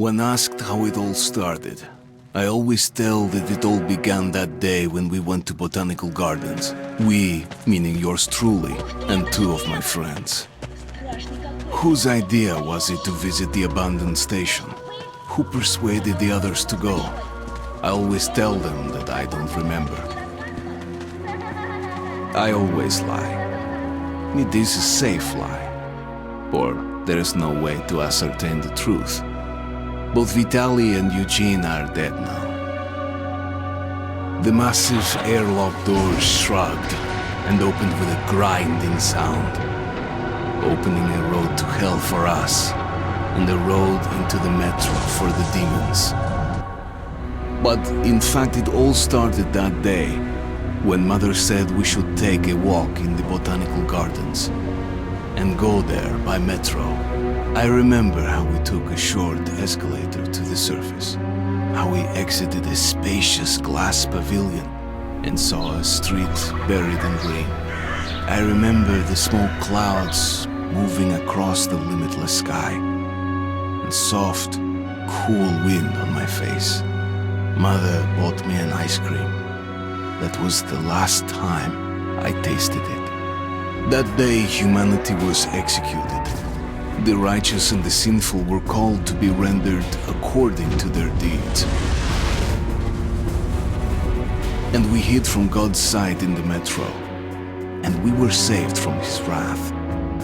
When asked how it all started, I always tell that it all began that day when we went to botanical gardens. We, meaning yours truly, and two of my friends. Whose idea was it to visit the abandoned station? Who persuaded the others to go? I always tell them that I don't remember. I always lie. It is a safe lie, or there is no way to ascertain the truth. Both Vitaly and Eugene are dead now. The massive airlock doors shrugged and opened with a grinding sound, opening a road to hell for us and a road into the metro for the demons. But in fact, it all started that day when Mother said we should take a walk in the botanical gardens and go there by metro. I remember how we took a short escalator to the surface, how we exited a spacious glass pavilion and saw a street buried in green. I remember the smoke clouds moving across the limitless sky and soft, cool wind on my face. Mother bought me an ice cream. That was the last time I tasted it. That day, humanity was executed. The righteous and the sinful were called to be rendered according to their deeds. And we hid from God's sight in the metro. And we were saved from his wrath.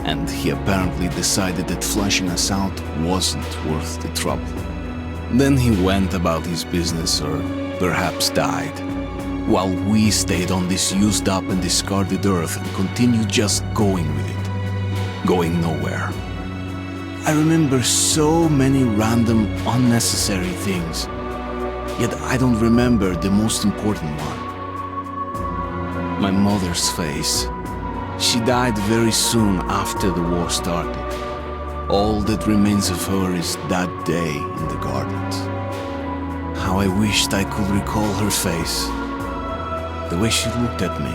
And he apparently decided that flashing us out wasn't worth the trouble. Then he went about his business, or perhaps died, while we stayed on this used up and discarded earth and continued just going with it, going nowhere. I remember so many random, unnecessary things, yet I don't remember the most important one. My mother's face. She died very soon after the war started. All that remains of her is that day in the gardens. How I wished I could recall her face. The way she looked at me,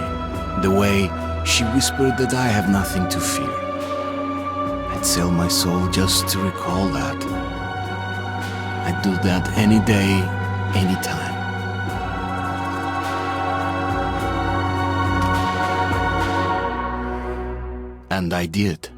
the way she whispered that I have nothing to fear. I'd sell my soul just to recall that. I'd do that any day, any time. And I did.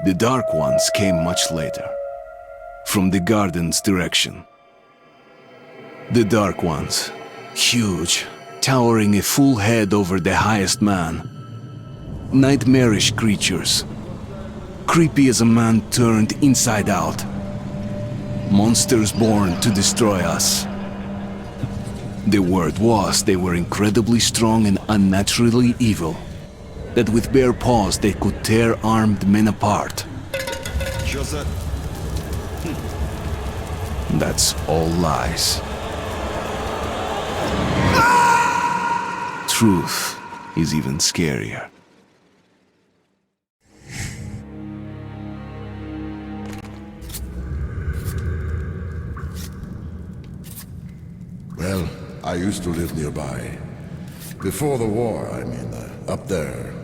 The Dark Ones came much later, from the garden's direction. The Dark Ones, huge, towering a full head over the highest man. Nightmarish creatures, creepy as a man turned inside out. Monsters born to destroy us. The word was they were incredibly strong and unnaturally evil. That with bare paws they could tear armed men apart. That's all lies. Truth is even scarier. Well, I used to live nearby. Before the war, up there.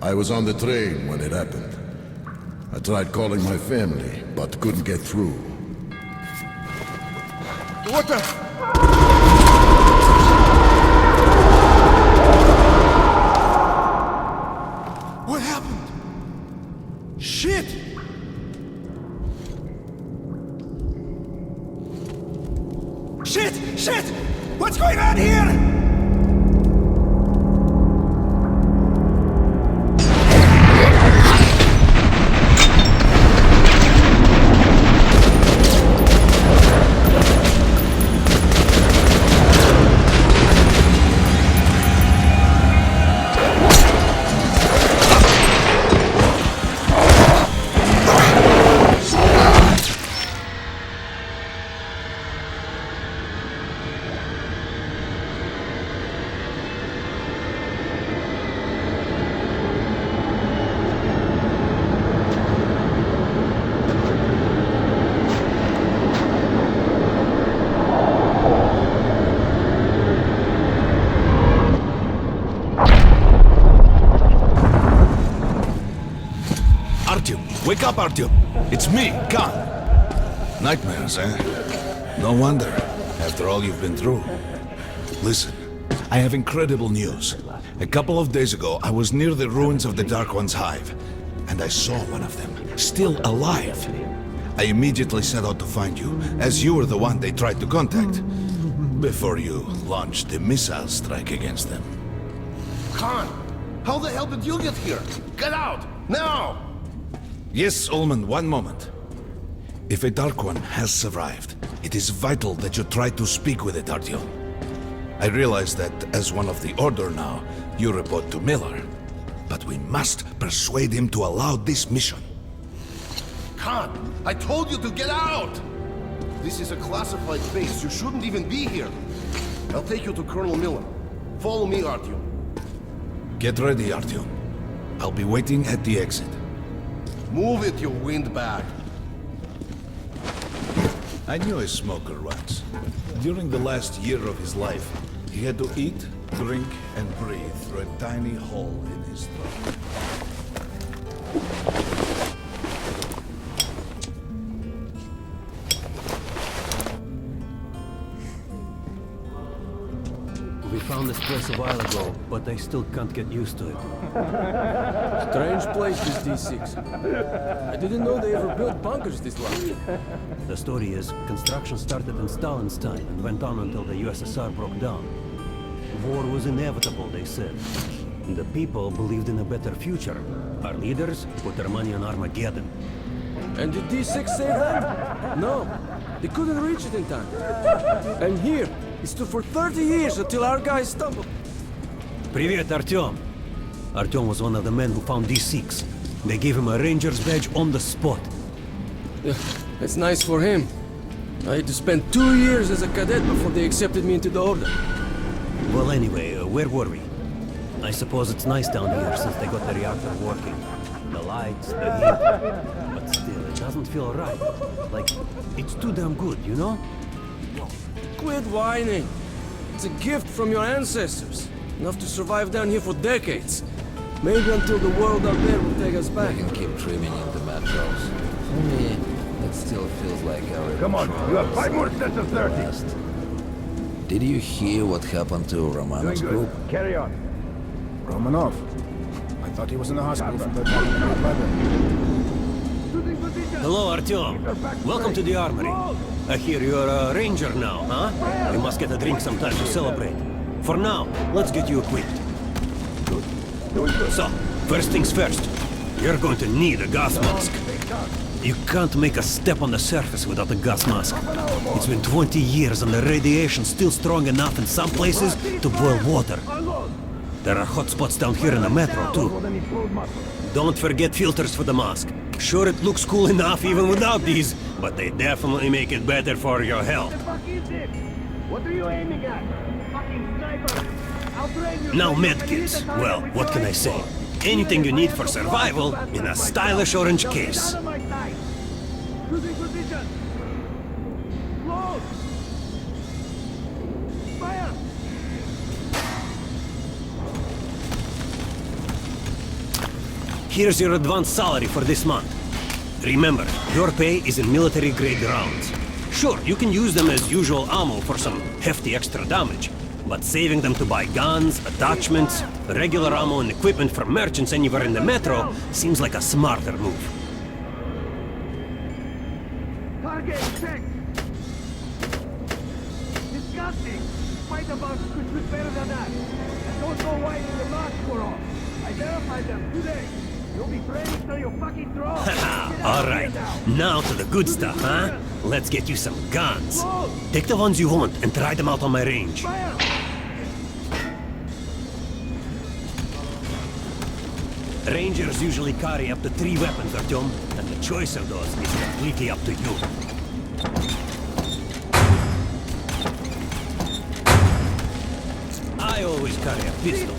I was on the train when it happened. I tried calling my family, but couldn't get through. What the? What happened? Shit! Shit! Shit! What's Wake up, Artyom! It's me, Khan! Nightmares, eh? No wonder, after all you've been through. Listen, I have incredible news. A couple of days ago, I was near the ruins of the Dark One's hive, and I saw one of them, still alive. I immediately set out to find you, as you were the one they tried to contact, before you launched the missile strike against them. Khan, how the hell did you get here? Get out, now! Yes, Ullman, one moment. If a Dark One has survived, it is vital that you try to speak with it, Artyom. I realize that as one of the Order now, you report to Miller. But we must persuade him to allow this mission. Khan, I told you to get out! This is a classified base. You shouldn't even be here. I'll take you to Colonel Miller. Follow me, Artyom. Get ready, Artyom. I'll be waiting at the exit. Move it, you windbag. I knew a smoker once. During the last year of his life, he had to eat, drink, and breathe through a tiny hole in his throat. We found this place a while ago, but I still can't get used to it. Strange place, this D6. I didn't know they ever built bunkers this long. The story is, construction started in Stalin's time and went on until the USSR broke down. War was inevitable, they said. The people believed in a better future. Our leaders put their money on Armageddon. And did D6 save them? No, they couldn't reach it in time. And here, it stood for 30 years until our guys stumbled. Привет, Artyom. Artyom was one of the men who found D6. They gave him a ranger's badge on the spot. Yeah, that's nice for him. I had to spend 2 years as a cadet before they accepted me into the Order. Well, anyway, where were we? I suppose it's nice down here since they got the reactor working. The lights, the heat. But still, it doesn't feel right. Like, it's too damn good, you know? Quit whining. It's a gift from your ancestors. Enough to survive down here for decades. Maybe until the world out there will take us back. We can keep trimming in the metros. For me, it still feels like our... Come on, you have 5 more sets of 30. Did you hear what happened to Romanov's group? Carry on. Romanov? I thought he was in the hospital from the brother. Hello, Artyom. Welcome to the armory. I hear you're a ranger now, huh? We must get a drink sometime to celebrate. For now, let's get you equipped. So, first things first. You're going to need a gas mask. You can't make a step on the surface without a gas mask. It's been 20 years and the radiation's still strong enough in some places to boil water. There are hot spots down here in the metro, too. Don't forget filters for the mask. Sure, it looks cool enough even without these, but they definitely make it better for your health. What are you aiming at? Fucking sniper! I'll train you. Now medkits. Well, what can I say? Anything you need for survival in a stylish orange case. Out of my sight! Losing position! Close! Fire! Here's your advance salary for this month. Remember, your pay is in military-grade rounds. Sure, you can use them as usual ammo for some hefty extra damage, but saving them to buy guns, attachments, regular ammo and equipment from merchants anywhere in the metro seems like a smarter move. Target checked! Disgusting! Spider bugs could do better than that. I don't know why the masks were off. I verified them today. You'll be training till you fucking throw. Alright, now to the good stuff, huh? Let's get you some guns. Take the ones you want and try them out on my range. Fire! Rangers usually carry up to 3 weapons, Artyom, and the choice of those is completely up to you. I always carry a pistol.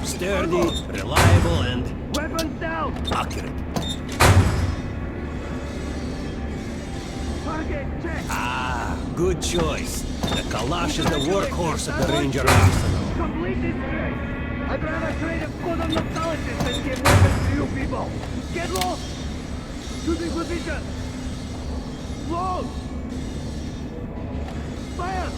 Sturdy, reliable, and Weapons down! accurate. Target checked! Ah, good choice. The Kalash is the workhorse of the Ranger arsenal. Complete this case! I'd rather trade a code of nostalgia than give weapons to you people! Get lost! Choosing position! Close! Fire!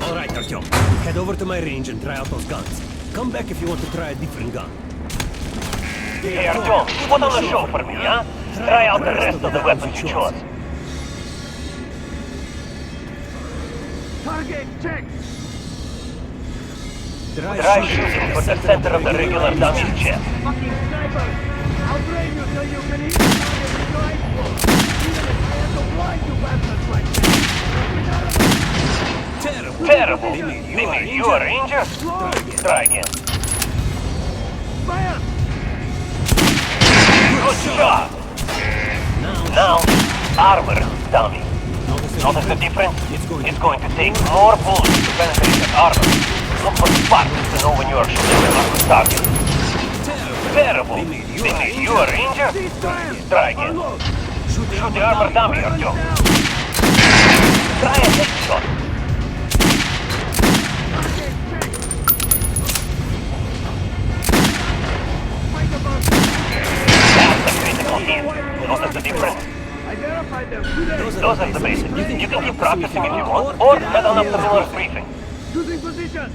All right, Artyom. Head over to my range and try out those guns. Come back if you want to try a different gun. Hey, Artyom, put on the show for me, huh? Try out the rest of the weapons you chose. Target check! Try shooting for the center of the regular dummy chest. Fucking sniper! I'll train you till you can hit the target with your eyes closed! Even if I have to blind you bastards like that! Terrible. They made you a ranger? Try again. Fire! Good job! Now, armor dummy. Notice the difference? It's going to take more bullets to penetrate that armor. Look for sparks to know when you are shooting a good target. Terrible! They made you a ranger? Try again. Shoot the armor dummy, Artyom. Try a headshot. That's a critical hit. Notice the difference? I verified them today! Those are the basics. You can keep practicing if you want, or head on up to Miller's briefing. Choosing position!